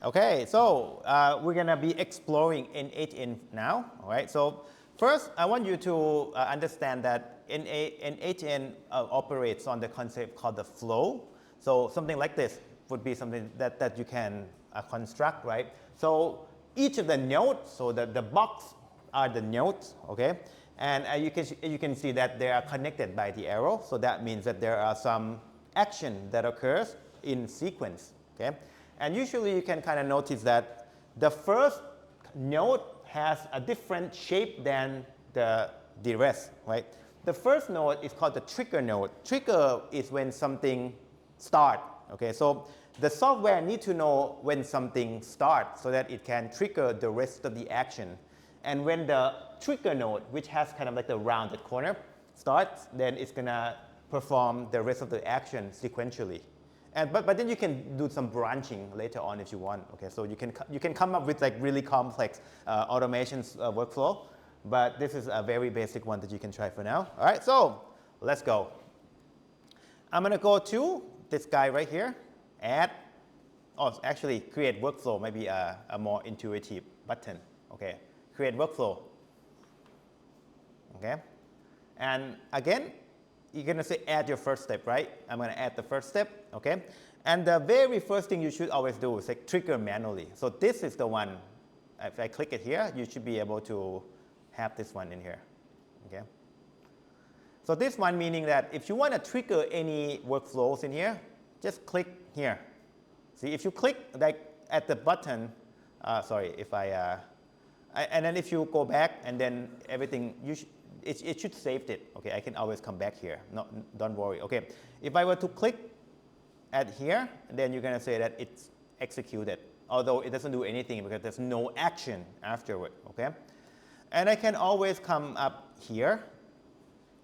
Okay, so we're going to be exploring n8n now. All right, so first I want you to understand that n8n operates on the concept called the flow. So something like this would be something that you can construct, right? So each of the nodes, so the box are the nodes, okay? And you can see that they are connected by the arrow. So that means that there are some action that occurs in sequence, okay? And usually you can kind of notice that the first node has a different shape than the rest, right? The first node is called the trigger node. Trigger is when something starts, okay? So the software needs to know when something starts so that it can trigger the rest of the action. And when the trigger node, which has kind of like the rounded corner, starts, then it's going to perform the rest of the action sequentially. But then you can do some branching later on if you want. Okay, so you can come up with like really complex automations workflow, but this is a very basic one that you can try for now. All right, so let's go. I'm going to go to this guy right here, add, actually create workflow, maybe a more intuitive button. Okay, create workflow. Okay, and again, you're going to say add your first step, right? I'm going to add the first step, okay? And the very first thing you should always do is like trigger manually. So this is the one. If I click it here, you should be able to have this one in here, okay? So this one meaning that if you want to trigger any workflows in here, just click here. See, if you click like at the button, sorry, if and then if you go back and then everything, it should save it. Okay, I can always come back here. No, don't worry. Okay, if I were to click at here, then you're going to say that it's executed, although it doesn't do anything because there's no action afterward. Okay, and I can always come up here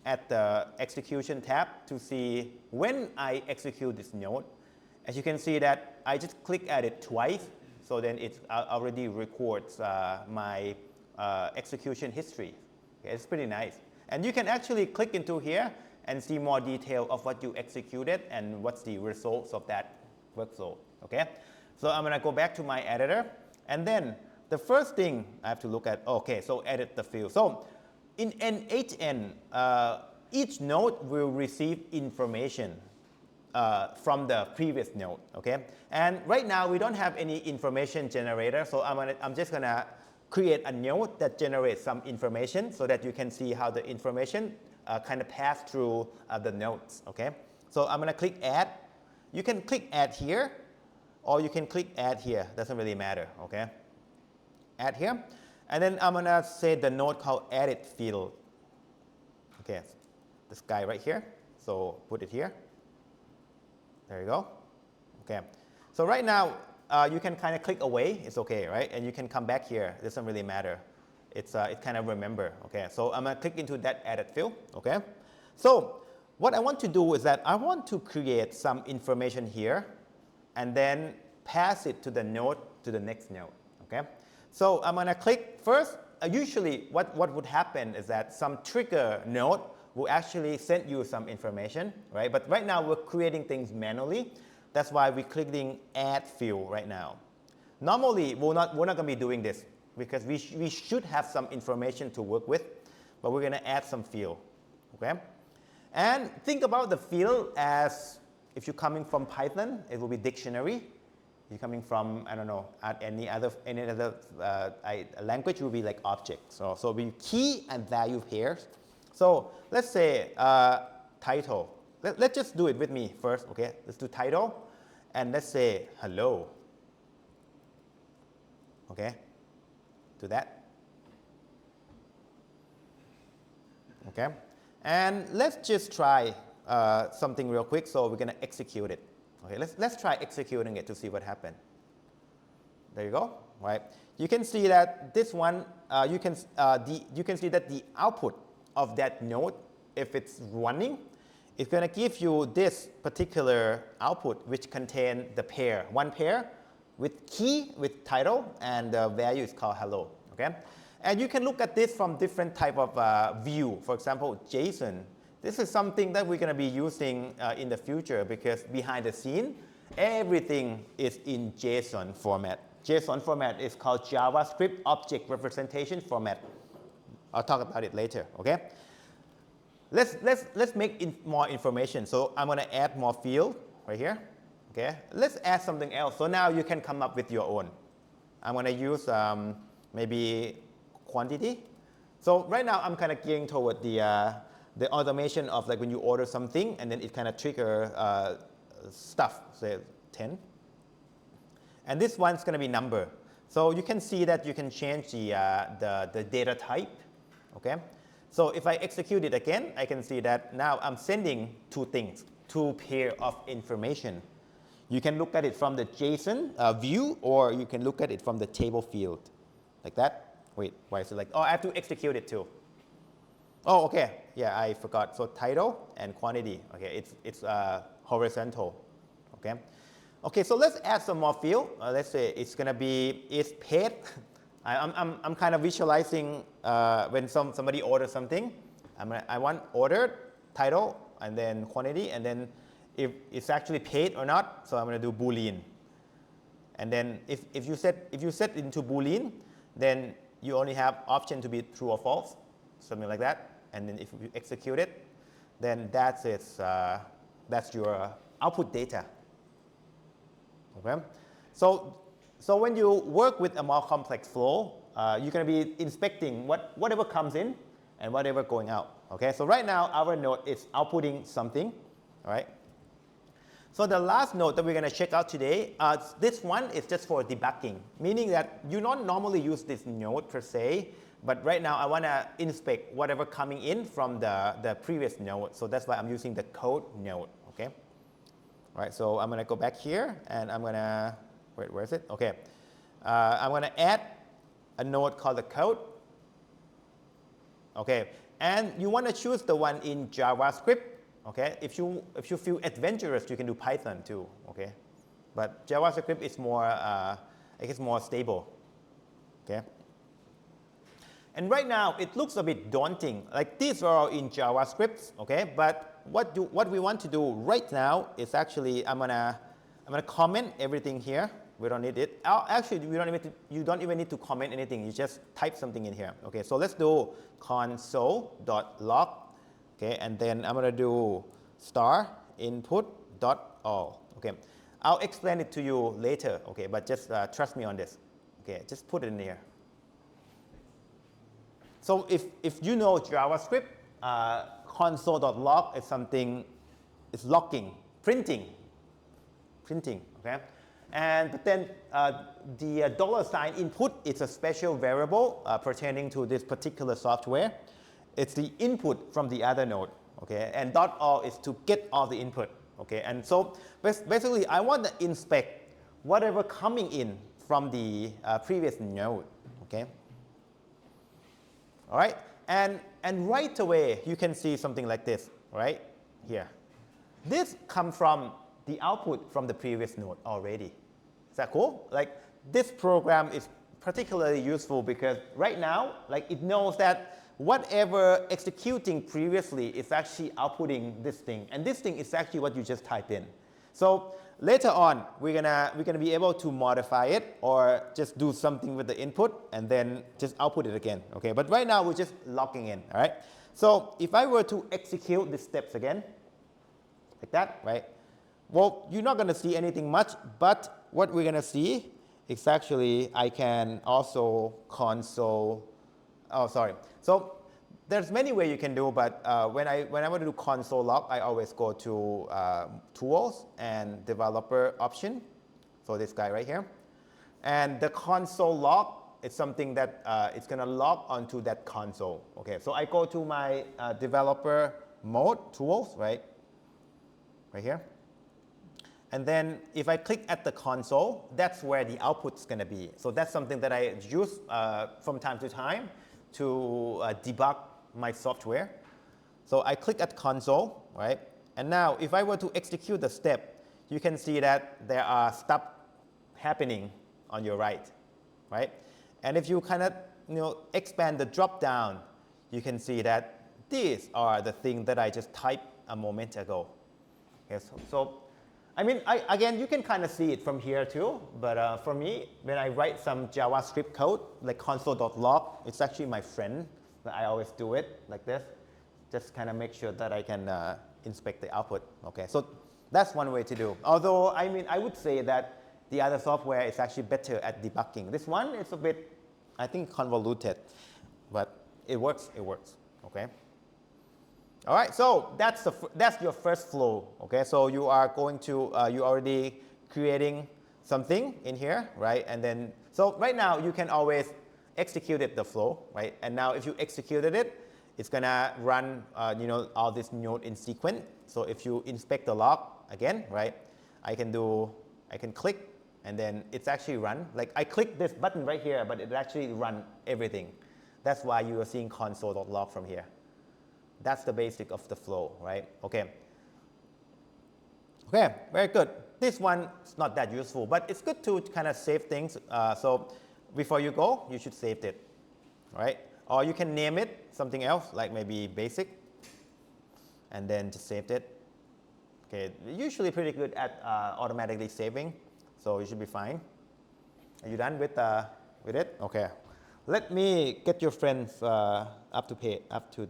at the execution tab to see when I execute this node. As you can see that I just click at it twice, so then it already records my execution history. Okay, it's pretty nice. And you can actually click into here and see more detail of what you executed and what's the results of that workflow. Okay, so I'm going to go back to my editor. And then the first thing I have to look at, okay, so edit the field. So in n8n, each node will receive information from the previous node. Okay, and right now we don't have any information generator, so I'm just going to create a node that generates some information so that you can see how the information kind of pass through the nodes. Okay, so I'm going to click add. You can click add here, or you can click add here. Doesn't really matter. Okay, add here, and then I'm going to say the node called edit field. Okay, this guy right here. So put it here. There you go. Okay, so right now. You can kind of click away, it's okay, right? And you can come back here, it doesn't really matter. It kind of remember, okay? So I'm going to click into that edit field, okay? So what I want to do is that I want to create some information here and then pass it to the node, to the next node, okay? So I'm going to click first. Usually what would happen is that some trigger node will actually send you some information, right? But right now we're creating things manually. That's why we're clicking add field right now. Normally, we're not going to be doing this because we should have some information to work with, but we're going to add some field, okay? And think about the field as if you're coming from Python, it will be dictionary. If you're coming from, I don't know, any other language, it will be like object. So we key and value pairs. So let's say title. Let's just do it with me first, okay? Let's do title, and let's say hello, okay? Do that, okay? And let's just try something real quick. So we're gonna execute it, okay? Let's try executing it to see what happened. There you go, right? You can see that this one, you can see that the output of that node, if it's running, it's going to give you this particular output which contains the pair, one pair with key, with title, and the value is called hello, okay? And you can look at this from different type of view. For example, JSON. This is something that we're going to be using in the future because behind the scene, everything is in JSON format. JSON format is called JavaScript Object Representation Format. I'll talk about it later, okay? Let's make more information. So I'm going to add more field right here, okay? Let's add something else. So now you can come up with your own. I'm going to use maybe quantity. So right now I'm kind of gearing toward the automation of like when you order something and then it kind of trigger stuff, say 10. And this one's going to be number. So you can see that you can change the data type, okay? So if I execute it again, I can see that now I'm sending two things, two pair of information. You can look at it from the JSON view, or you can look at it from the table field, like that. Wait, why is it like, oh, I have to execute it too. Oh, okay, yeah, I forgot. So title and quantity, okay, it's horizontal, okay. Okay, so let's add some more field. Let's say it's going to be is paid. I'm kind of visualizing when somebody orders something. I want ordered, title, and then quantity, and then if it's actually paid or not. So I'm going to do Boolean. And then if you set into Boolean, then you only have option to be true or false, something like that. And then if you execute it, then that's it. That's your output data. Okay, so when you work with a more complex flow, you're going to be inspecting whatever comes in and whatever going out. Okay, so right now our node is outputting something, all right? So the last node that we're going to check out today, this one is just for debugging, meaning that you don't normally use this node per se, but right now I want to inspect whatever coming in from the previous node. So that's why I'm using the code node. Okay. All right, so I'm going to go back here, and I'm going to, wait, where is it? Okay. I'm going to add a node called the code. Okay, and you want to choose the one in JavaScript. Okay, if you feel adventurous, you can do Python too. Okay, but JavaScript is more, I guess, more stable. Okay. And right now it looks a bit daunting. Like these are all in JavaScript. Okay, but what we want to do right now is actually I'm gonna comment everything here. We don't need it. Actually, you don't even need to comment anything. You just type something in here. Okay, so let's do console.log. Okay, and then I'm gonna do star input.all. Okay, I'll explain it to you later. Okay, but just trust me on this. Okay, just put it in here. So if you know JavaScript, console.log is something, it's logging, printing, okay? But then the $ input is a special variable pertaining to this particular software. It's the input from the other node, okay? And .all is to get all the input, okay? And so basically I want to inspect whatever coming in from the previous node, okay? All right, and right away you can see something like this, right here. This comes from the output from the previous node already. Is that cool? Like this program is particularly useful because right now, like it knows that whatever executing previously is actually outputting this thing, and this thing is actually what you just type in. So later on, we're gonna be able to modify it or just do something with the input and then just output it again. Okay, but right now we're just logging in. All right. So if I were to execute these steps again, like that, right? Well, you're not gonna see anything much, but what we're gonna see is actually I can also console. Oh, sorry. So there's many ways you can do, but when I want to do console log, I always go to tools and developer option. So this guy right here. And the console log is something that it's going to log onto that console. Okay, so I go to my developer mode tools, right here. And then if I click at the console, that's where the output's going to be. So that's something that I use from time to time to debug my software. So I click at console, right? And now if I were to execute the step, you can see that there are stuff happening on your right? And if you kind of expand the drop down, you can see that these are the things that I just typed a moment ago. Okay, so I mean, again, you can kind of see it from here too, but for me, when I write some JavaScript code, like console.log, it's actually my friend. I always do it like this, just kind of make sure that I can inspect the output. Okay, so that's one way to do. Although, I mean, I would say that the other software is actually better at debugging. This one is a bit, I think, convoluted, but it works, okay? All right, so that's your first flow, okay? So you are going to, you already creating something in here, right? And then, so right now you can always execute the flow, right? And now if you executed it, it's gonna run, you know, all this node in sequence. So if you inspect the log again, right? I can click, and then it's actually run. Like I click this button right here, but it actually run everything. That's why you are seeing console.log from here. That's the basic of the flow, right? Okay. Okay, very good. This one is not that useful, but it's good to kind of save things. So before you go, you should save it, right? Or you can name it something else, like maybe basic, and then just save it. Okay, usually pretty good at automatically saving, so you should be fine. Are you done with it? Okay. Let me get your friends up to